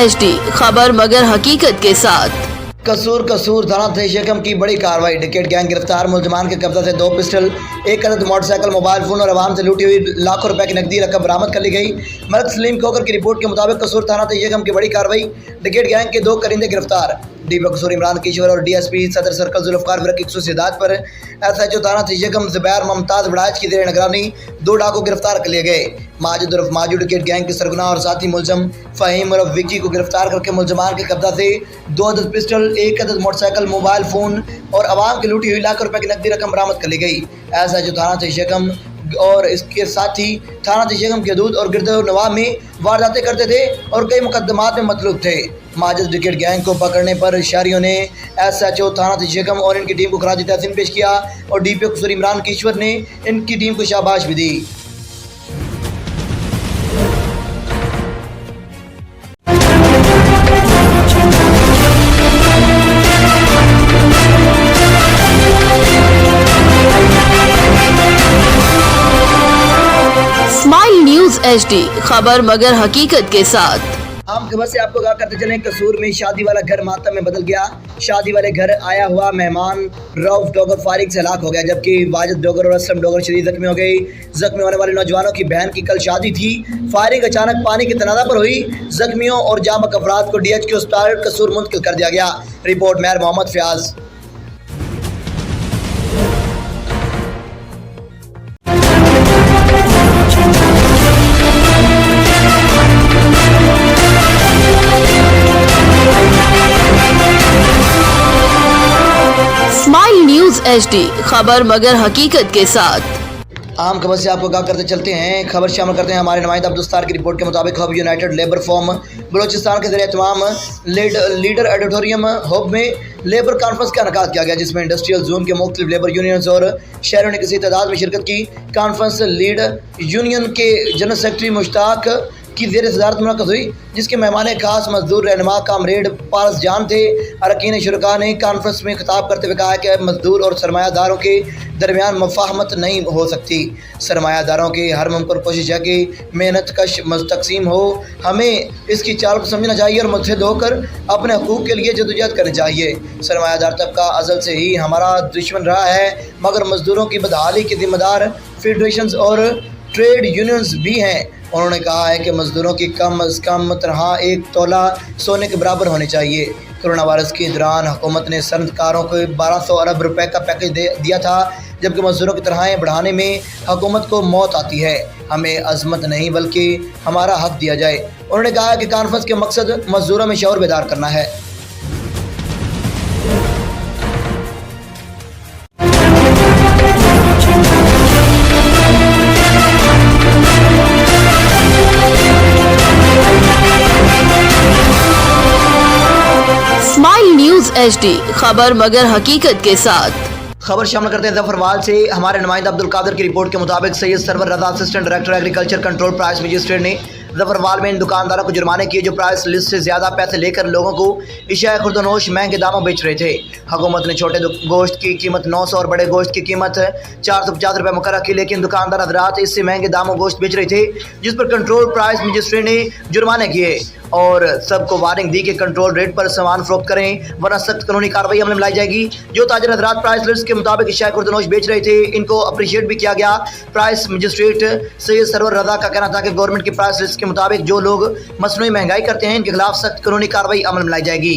HD खबर मगर हकीकत के साथ। कसूर थाना तहसील की बड़ी कार्रवाई। डिकेट गैंग गिरफ्तार। मुलजमान के कब्जा से 2 पिस्टल, 1 अदद मोटरसाइकिल, मोबाइल फोन और अवाम से लूटी हुई लाखों रुपए की नकदी रकम बरामद कर ली गई। मलक सलीम खोकर की रिपोर्ट के मुताबिक कसूर थाना तहसील की बड़ी कार्रवाई। डिकेट गैंग के 2 करिंदे गिरफ्तार। डीपी कसूर इमरान किशोर और DSP सदर सर्कल जुल्फकार की खसूसी हिदायत पर SHO थाना तहसील जुबैर मुमताज बड़ाज की जेर निगरानी 2 डाकू गिरफ्तार कर लिए गए। माजिद उर्फ माजू डिकेट गैंग के सरगुना और साथी मुलजम फ़हीम उर्फ विक्की को गिरफ्तार करके मुलजमान के कब्जा से 2 अदद पिस्टल, 1 अदद मोटरसाइकिल, मोबाइल फोन और अवाम की लूटी हुई लाखों रुपए की नकदी रकम बरामद कर ली गई। SHO थाना तहसील और इसके साथ ही थाना तहसील के हदूद और गिरद नवाब में वारदातें करते थे और कई मुकदमात में मतलूब थे। माजिद डिकेट गैंग को पकड़ने पर शहरियों ने SHO थाना तहसील और इनकी टीम को खराज तहसीन पेश किया और DPO कसूर इमरान किशोर ने इनकी टीम को शाबाश भी दी। स्माइल न्यूज HD खबर मगर हकीकत के साथ। आम खबर से आपको आगाह करते चलें, कसूर में शादी वाला घर मातम में बदल गया। शादी वाले घर आया हुआ मेहमान रऊफ डोगर फारिग से हलाक हो गया, जबकि वाजिद डोगर और असलम डोगर शदीद जख्मी हो गई। जख्मी होने वाले नौजवानों की बहन की कल शादी थी। फारिग अचानक पानी की तनाज़ा पर हुई। जख्मियों और जामक अफराद को DHQ अस्पताल कसूर मुंतकिल कर दिया गया। रिपोर्ट मेयर Mohammad Fayaz. Smile news HD खबर मगर हकीकत के साथ। आम खबर से आपको आगाह करते चलते हैं। खबर शामिल करते हैं हमारे नुमाइंदा अब्दुस्तार की रिपोर्ट के मुताबिक hub United labour form Balochistan के ज़रिए तमाम लीडर ऑडिटोरियम हब में लेबर कॉन्फ्रेंस का इनेकाद किया गया, जिसमें इंडस्ट्रियल जोन के मुख्तलिफ लेबर यूनियंस और शहरों ने किसी तादाद में शिरकत की। कॉन्फ्रेंस लीड यूनियन के जनरल सेक्रेटरी मुश्ताक की ज़ेर सदारत मुलाकात हुई, जिसके मेहमान खास मजदूर रहनुमा कामरेड पारस जान थे। अरकान शुरका ने कॉन्फ्रेंस में खिताब करते हुए कहा कि मजदूर और सरमायादारों के दरमियान मुफाहमत नहीं हो सकती। सरमायादारों की हर मुमकिन कोशिश है कि मेहनत कश तकसीम हो। हमें इसकी चाल को समझना चाहिए और मुत्तहिद होकर अपने हकूक़ के लिए जदोजहद करनी चाहिए। सरमायादार तबका अज़ल से ही हमारा दुश्मन रहा है, मगर मजदूरों की बदहाली के जिम्मेदार फेडरेशंस और ट्रेड यूनियंस भी हैं। उन्होंने कहा है कि मजदूरों की कम अज़ कम तनख्वाह 1 तोला सोने के बराबर होनी चाहिए। कोरोना वायरस के दौरान हुकूमत ने सनअतकारों को 1200 अरब रुपए का पैकेज दिया था, जबकि मजदूरों की तनख्वाहें बढ़ाने में हुकूमत को मौत आती है। हमें अजमत नहीं बल्कि हमारा हक दिया जाए। उन्होंने कहा कि कॉन्फ्रेंस के मकसद मजदूरों में शऊर बेदार करना है। स्माइल न्यूज HD खबर मगर हकीकत के साथ। खबर शामिल करते हैं जफरवाल से। हमारे नुमाइंदा अब्दुल कादिर की रिपोर्ट के मुताबिक Syed Sarwar Raza assistant director agriculture control price magistrate ने जफरवाल में इन दुकानदारों को जुर्माने किए जो प्राइस लिस्ट से ज़्यादा पैसे लेकर लोगों को इशाए खुर्दनोश महंगे दामों बेच रहे थे। हुकूमत ने छोटे गोश्त की कीमत 900 और बड़े गोश्त की कीमत 450 रुपये मुकर्रर की, लेकिन दुकानदार हजरात इससे महंगे दामों गोश्त बेच रहे थे, जिस पर कंट्रोल प्राइस मजिस्ट्रेट ने जुर्माने किए और सबको वार्निंग दी कि कंट्रोल रेट पर सामान फरोख्त करें, वरना सख्त कानूनी कार्रवाई अमल में लाई जाएगी। जो ताजर हजरात प्राइस लिस्ट के मुताबिक इशाए खुर्दनोश बेच रहे थे, इनको अप्रिशिएट भी किया गया। प्राइस मजिस्ट्रेट सैयद सरवर रजा का कहना था कि गवर्नमेंट की प्राइस लिस्ट के मुताबिक जो लोग मसनूई महंगाई करते हैं, इनके खिलाफ सख्त कानूनी कार्रवाई अमल में लाई जाएगी।